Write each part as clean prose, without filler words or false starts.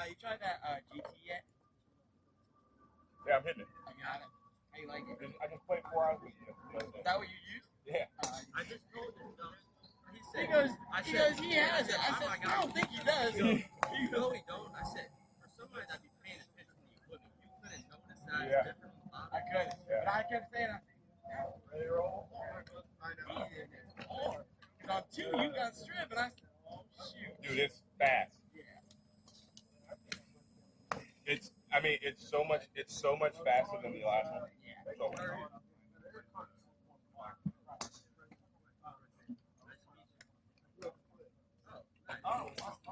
You tried that GT yet? Yeah, I'm hitting it. I got it. How you like it? I just played 4 hours with you. Is that what you use? Yeah. I just told him, though. He goes, he has it. I said, I don't think he does. No, he don't. I said, for somebody that be paying attention to the equipment, you couldn't notice that it's different on the bottom. I couldn't. Yeah. But I kept saying, Ready to roll? I know. Because on 2, you got strip, and I said, oh, shoot. Dude, it's fast. Yeah. It's so much faster than the last one. So,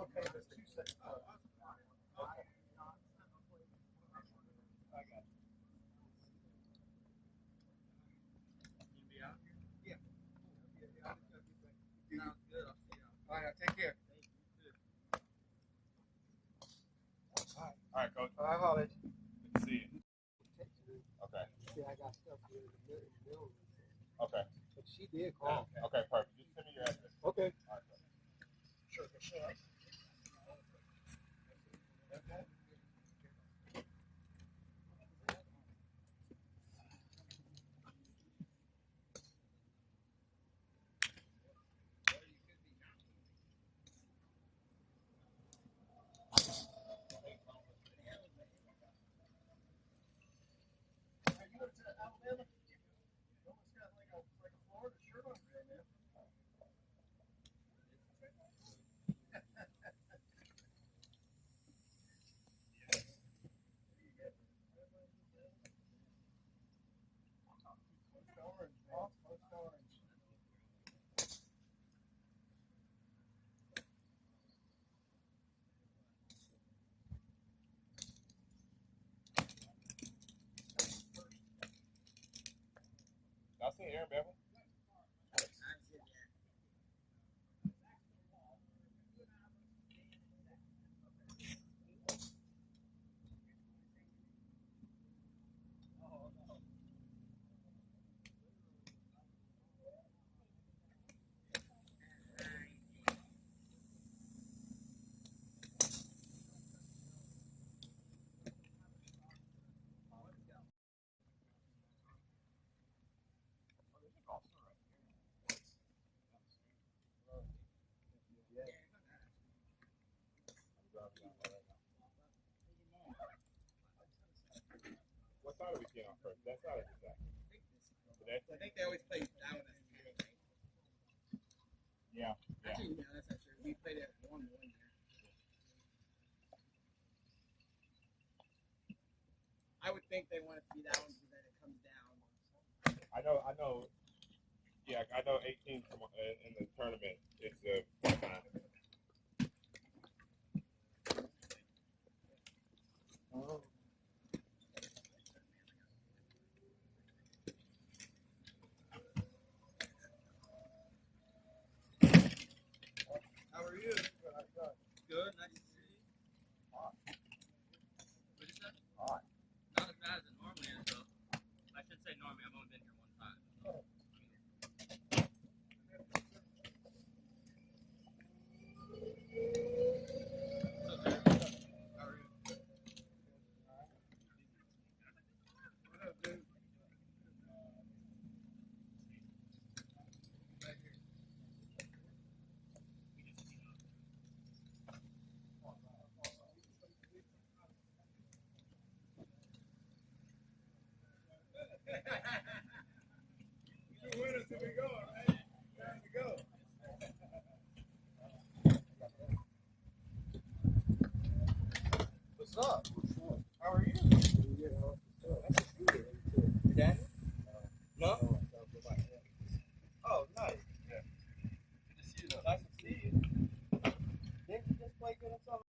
Okay, there's 2 sets. All right, take care. all right, Coach. Hi, Holly. Good to see you. Okay. See, I got stuff here in the middle. Okay. But she did call. Okay, perfect. Just send me your address. Okay. All right, Sure. Y'all seen Aaron Bevan? What side are we seeing on first? That side or this side? Today? I think they always play down as caddie, right? Yeah. Actually, no, that's not true. We played it 1-1 there. I would think they want it to be that one because then it comes down. I know. Yeah, I know 18 from in the tournament. It's a time. Oh. How are you? Good. Nice to see you. Hot. What did you say? Hot. Not as bad as it normally is, though. I should say normally. I've only been here one time. Oh. How are you? What up, dude? Two winners till we go, right? Time to go. What's up? How are you? Your dad? No? Oh, nice. Yeah. Good to see you, though. Nice to see you. Didn't you just play good and something?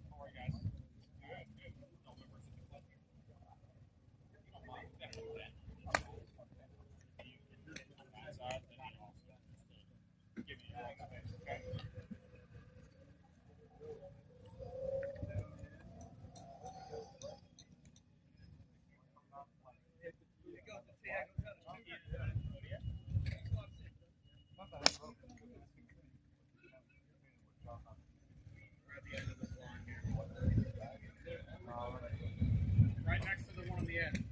How are you guys? Good. at the end of this line here. Right next to the one on the end.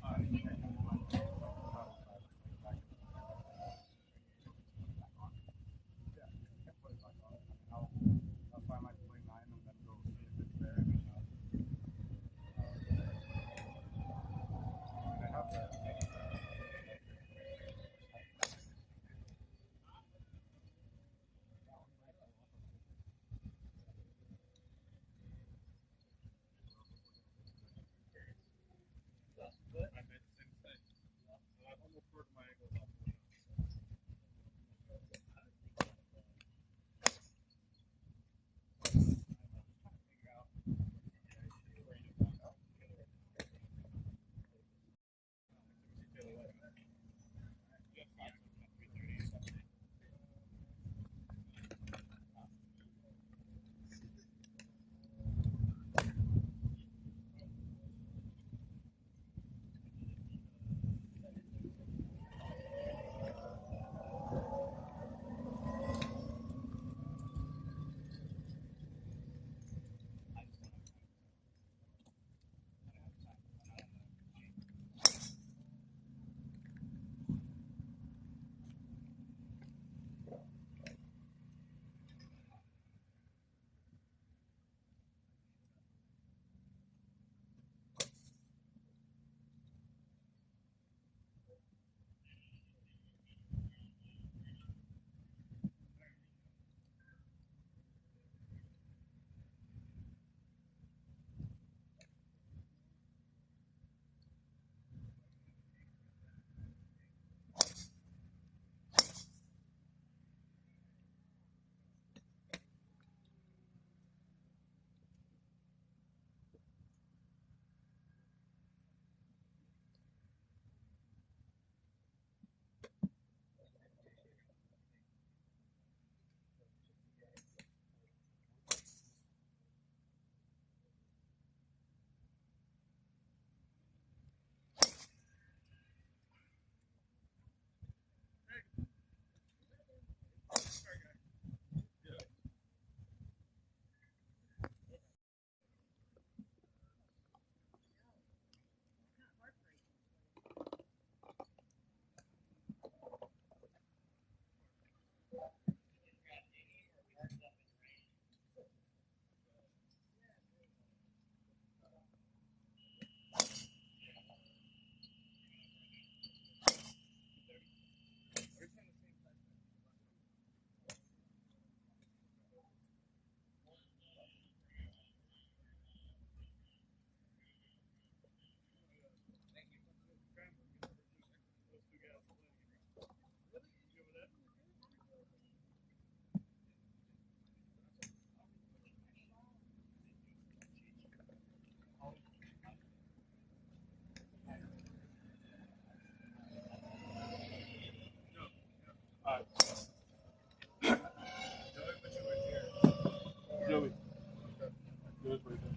Joey. Joey's right there.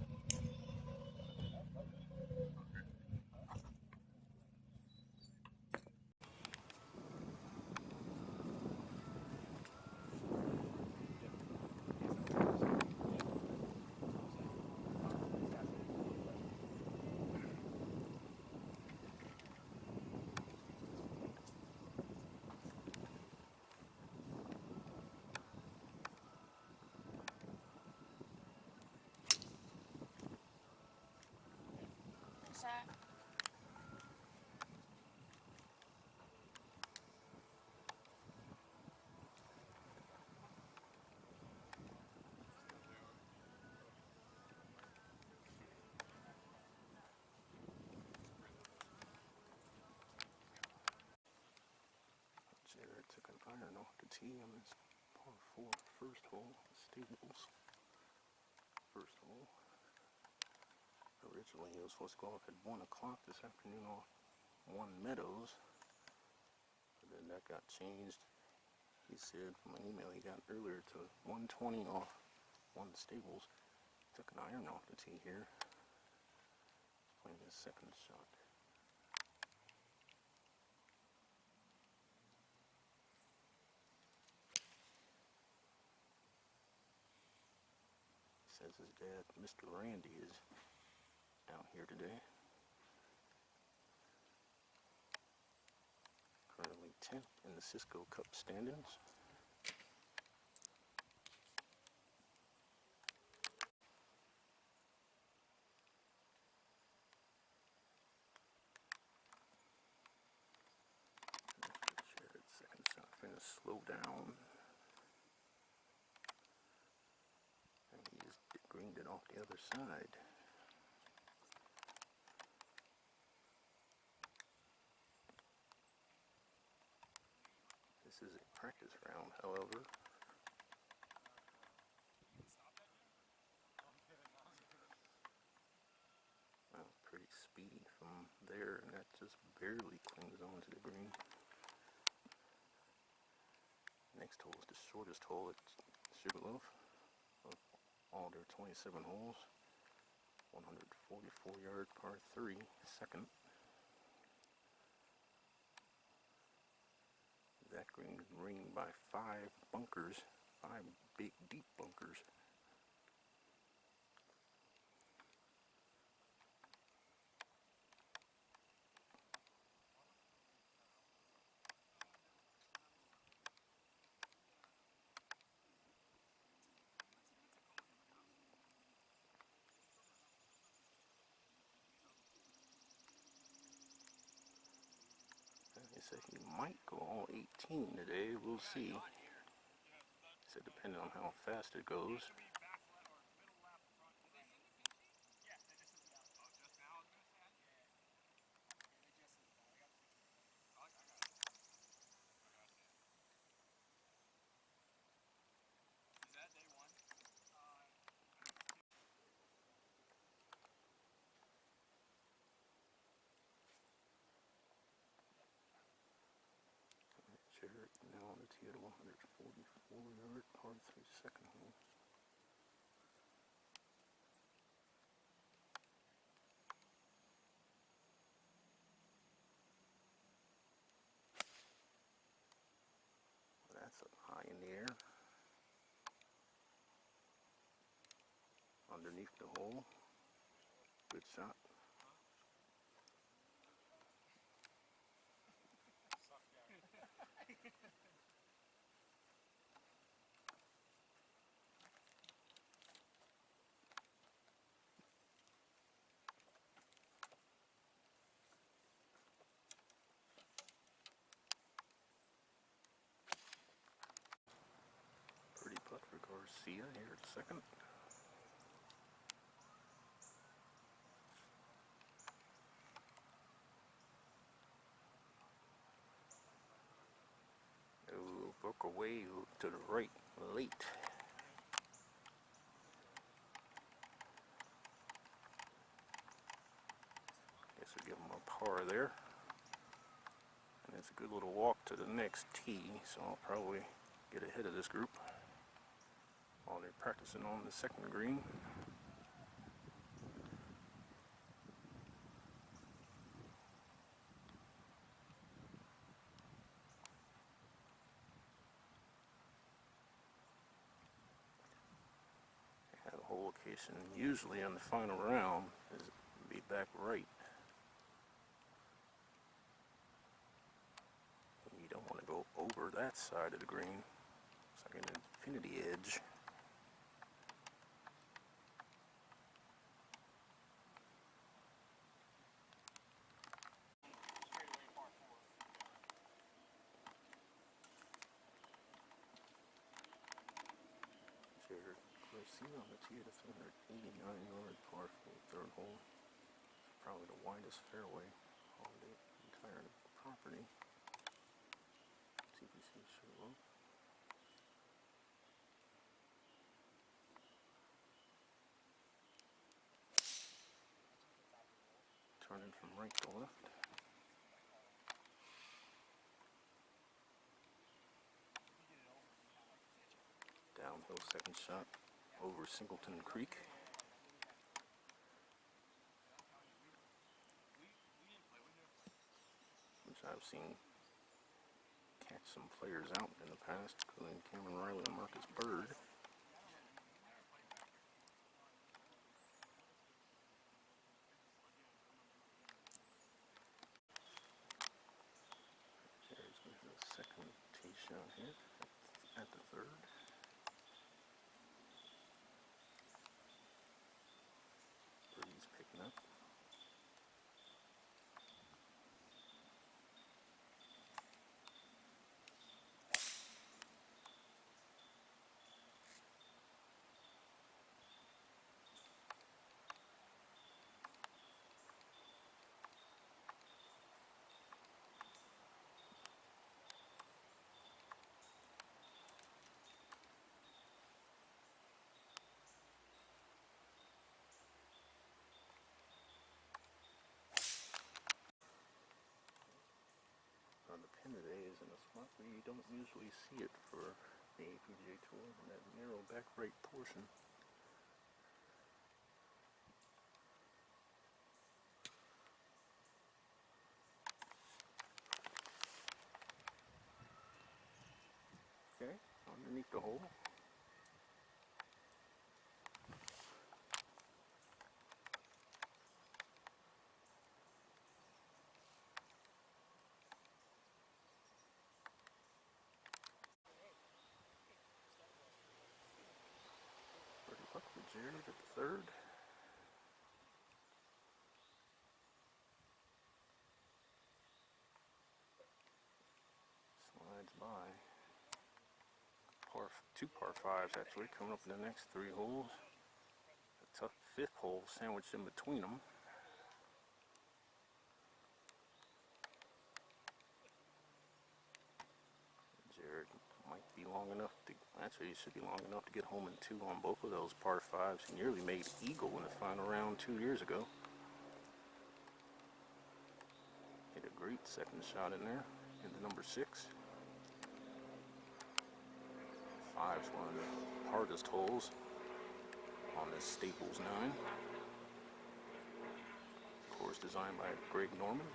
Jared took an iron off the tee on his par 4 first hole, Stables. First hole. Originally he was supposed to go off at 1 o'clock this afternoon off 1 Meadows, but then that got changed. He said from an email he got earlier to 1:20 off 1 Stables. Took an iron off the tee here. Playing his second shot. says his dad, Mr. Randy, is out here today. Currently 10th in the Cisco Cup standings. Second shot going to slow down. And he just greened it off the other side. This is a practice round, however. Well, pretty speedy from there, and that just barely clings onto the green. Next hole is the shortest hole at Sugarloaf of all their 27 holes. 144 yard par 3, second. That green is ringed by 5 bunkers, 5 big deep bunkers. He said he might go all 18 today. We'll see. He said depending on how fast it goes. Jared now on the tee at 144 yard par 3, second hole. That's up high in the air. Underneath the hole. Good shot. Pretty putt for Garcia here at second. Oh, broke away to the right late. Guess we give him a par there. And it's a good little walk to the next tee, so I'll probably get ahead of this group while they're practicing on the second green. Yeah, the whole location usually on the final round is be back right. You don't want to go over that side of the green. It's like an infinity edge. Jared Garcia on the tee at a 389 yard par 4, third hole. Probably the widest fairway on the entire property. TPC Sugarloaf. Turning from right to left. Downhill second shot over Singleton Creek. Which I've seen catch some players out in the past, including Cameron Riley and Marcus Bird. here at the third. Breeze picking up. The pin today is in a spot where you don't usually see it for the APGA tour, in that narrow back right portion. Okay, underneath the hole. Puck for Jared at the third. Slides by. Two par fives actually coming up in the next three holes. A tough fifth hole sandwiched in between them. Jared might be long enough to, actually he should be long enough to get home in two on both of those par fives. He nearly made eagle in the final round 2 years ago. Hit a great second shot in there, into number 6. Five's one of the hardest holes on this Staples 9. Course designed by Greg Norman.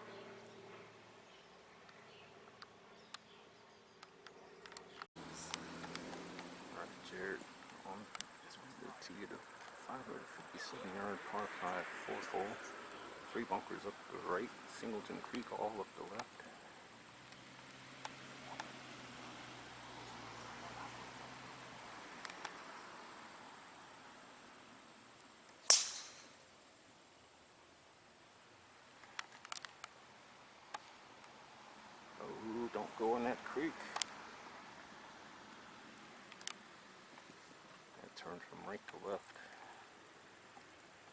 Alright, Jared on the tee to 557-yard par 5 fourth hole. 3 bunkers up the right, Singleton Creek all up the left. Oh, don't go in that creek. That turned from right to left.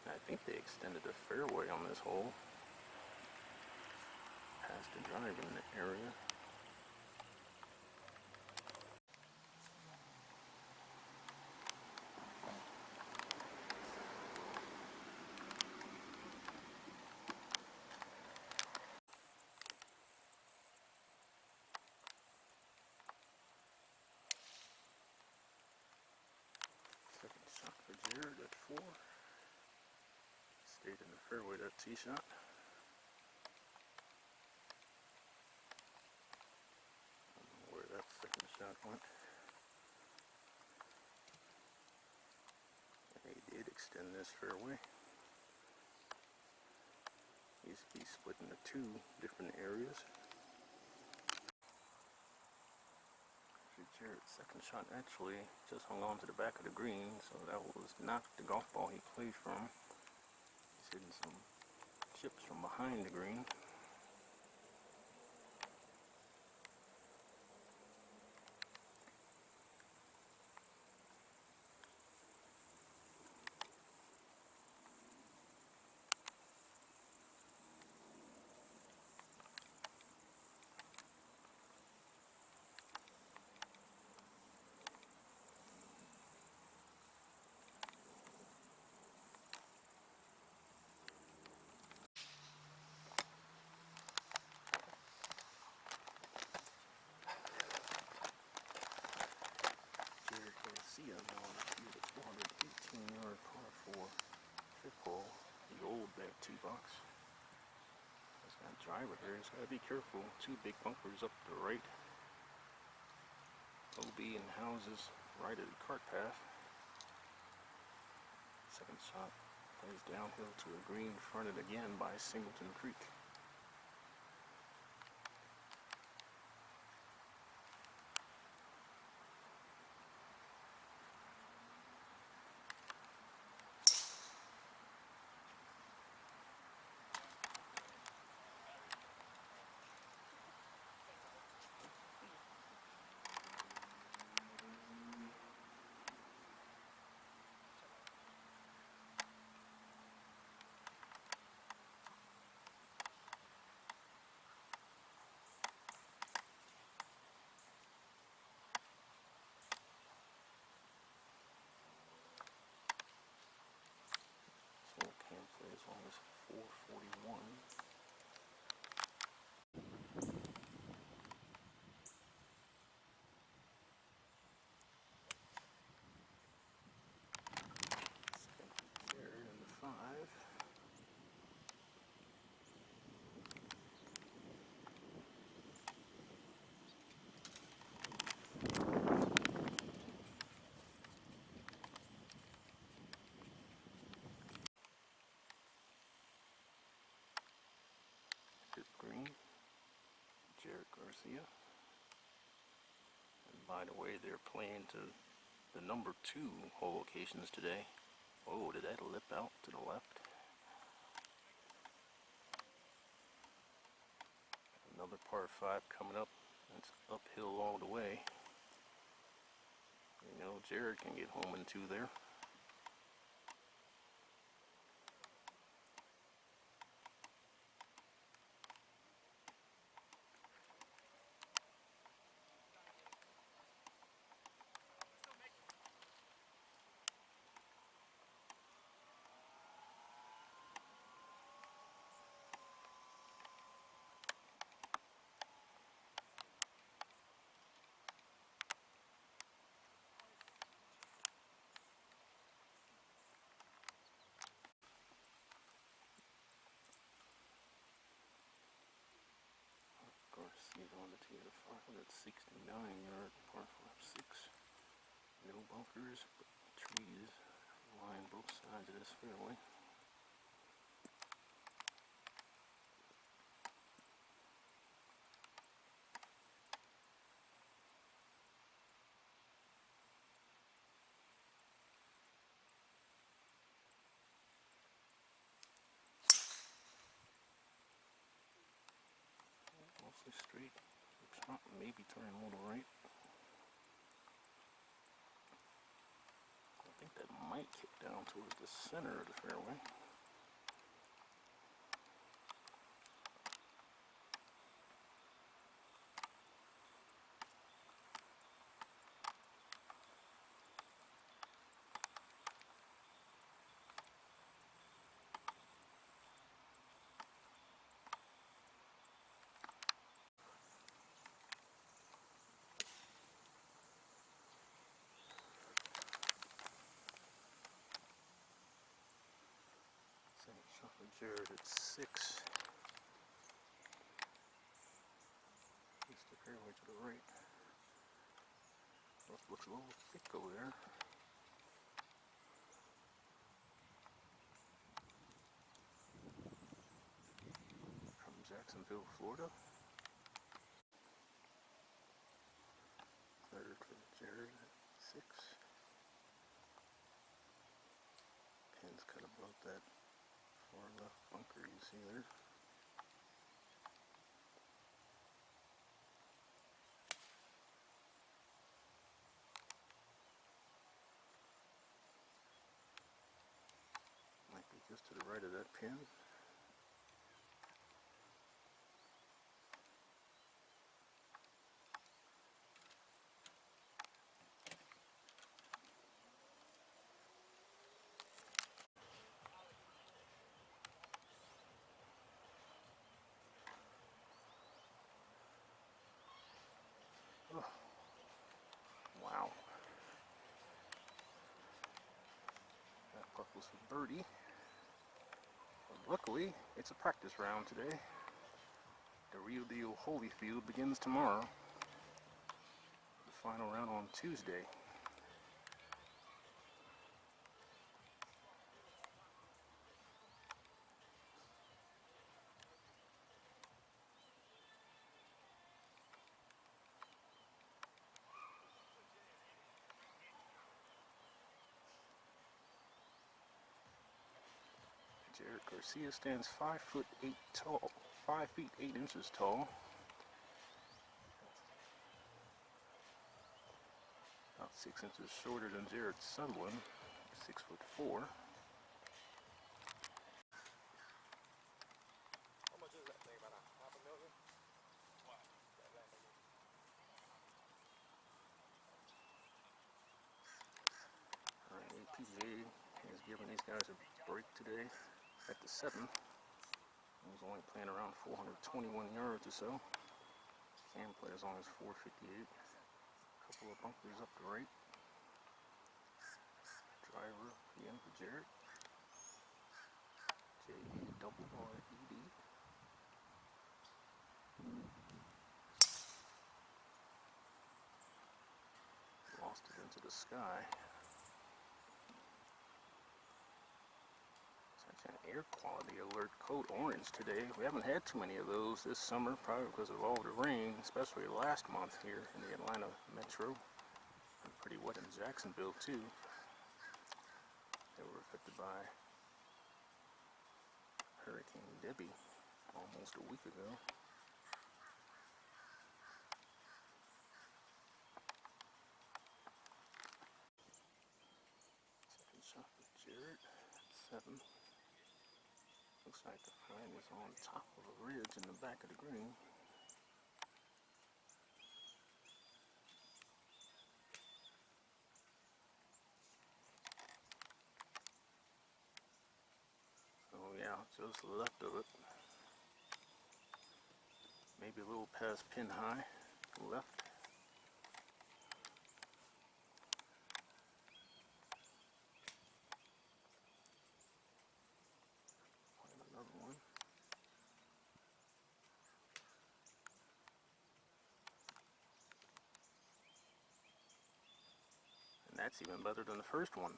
I think they extended the fairway on this hole. Past the driving area. Second shot for Jared at 4. Stayed in the fairway, that tee shot. I don't know where that second shot went. And he did extend this fairway. He's split into 2 different areas. Jared's second shot actually just hung on to the back of the green, so that was not the golf ball he played from. He's hitting some chips from behind the green. Garcia now on the 418-yard par 4 fifth hole, the old back tee box. He's got a driver here, he's got to be careful. 2 big bunkers up the right. OB and houses right of the cart path. Second shot plays downhill to a green fronted again by Singleton Creek. Garcia. And by the way, they're playing to the number 2 hole locations today. Oh, did that lip out to the left? Another par 5 coming up. It's uphill all the way. You know, Jared can get home in 2 there. Garcia on the tee at a 569-yard par 5-6. No bunkers, but trees line both sides of this fairway. Mostly straight. Maybe turn a little right. I think that might kick down towards the center of the fairway. Second shot for Jared at 6. East the fairway to the right. Looks a little thick over there. From Jacksonville, Florida. Third for Jared at 6. Pin's cut above that far left bunker you see there. Might be just to the right of that pin. Oh, wow. That puck was for birdie. But luckily, it's a practice round today. The real deal Holyfield begins tomorrow. The final round on Tuesday. Jared Garcia stands 5'8" tall, 5 feet 8 inches tall. About 6 inches shorter than Jared Sutherland, 6'4". How much is that thing? About $500,000? What? Alright, APGA has given these guys a break today at the 7th. He was only playing around 421 yards or so. Can play as long as 458. Couple of bunkers up the right. Driver again for Jared. J-A-R-R-E-D. Lost it into the sky. It's Air quality alert code orange today. We haven't had too many of those this summer, probably because of all the rain, especially last month here in the Atlanta metro. And pretty wet in Jacksonville too. They were affected by Hurricane Debbie almost a week ago. Second shot for Jared at 7. Looks like the frame is on top of a ridge in the back of the green. Oh yeah, just left of it. Maybe a little past pin high, left. Find another one. And that's even better than the first one.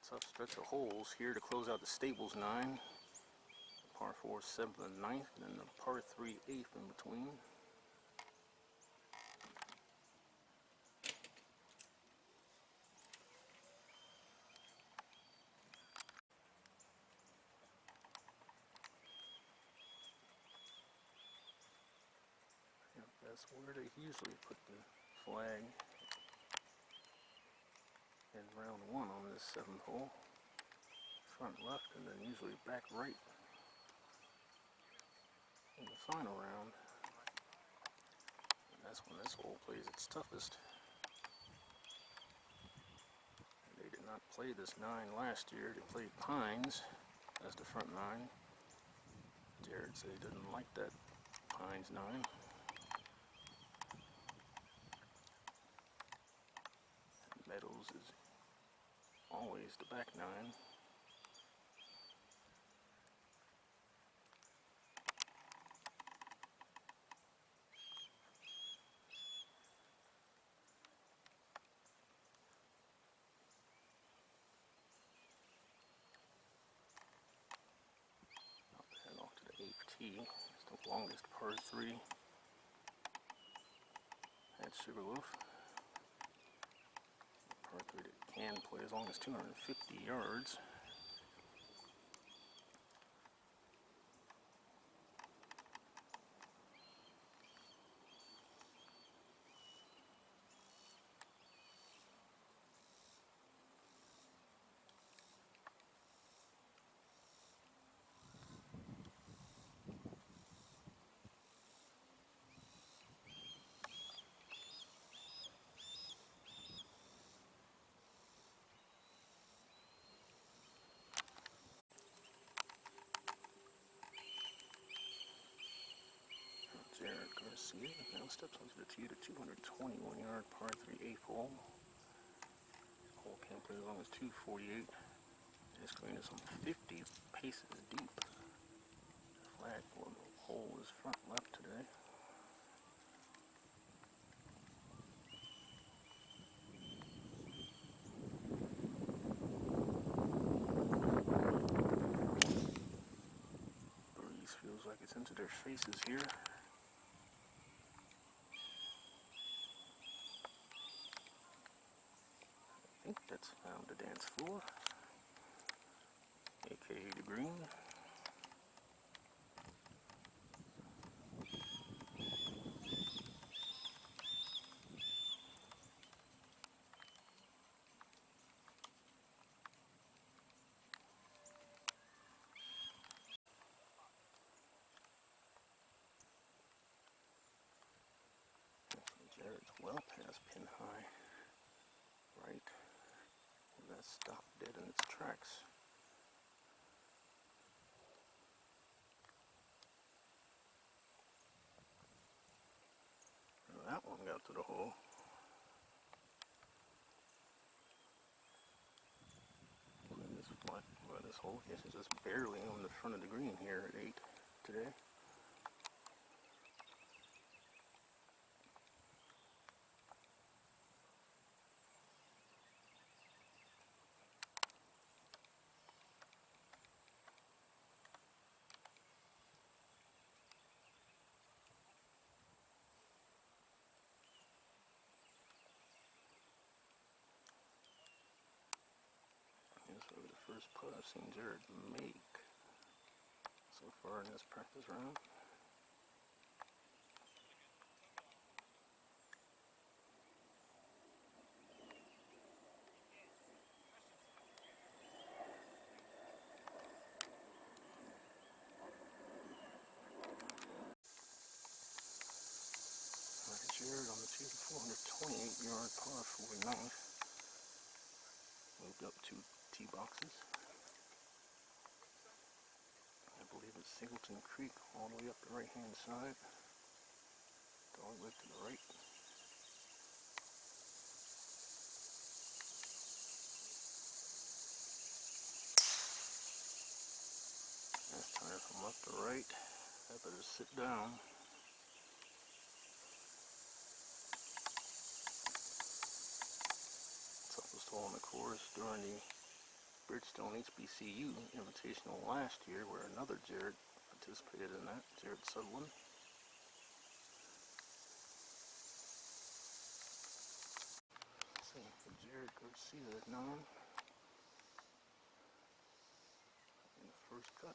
Tough stretch of holes here to close out the Stables 9. Par 4 7th and 9th, and then the par 3 8th in between. Yep, that's where they usually put the flag in round 1 on this 7th hole. Front left and then usually back right in the final round. And that's when this hole plays its toughest. And they did not play this 9 last year. They played Pines as the front 9. Jared said he didn't like that Pines 9. And Meadows is always the back 9. Head off to the 8th tee. It's the longest par 3 at Sugarloaf. Par 3 that can play as long as 250 yards. Garcia now steps onto the tee to 221-yard par 3 8th hole. Hole can play as long as 248. This green is some 50 paces deep. The flag for the hole is front left today. Breeze feels like it's into their faces here. I think that's found the dance floor, aka the green. Jared's well past pin high, right? That stopped dead in its tracks. That one got to the hole. This hole, yes, is just barely on the front of the green here at 8 today. first putt I've seen Jared make so far in this practice round. Jared on the tee to 428 yard par 49. Moved up 2 tee boxes. I believe it's Singleton Creek all the way up the right hand side. All the way to the right. That's time from left to right. I better sit down. Toughest hole on the course during the Bridgestone HBCU Invitational last year, where another Jared participated in that, Jared Sutherland. Same for Jared Garcia at 9 in the first cut.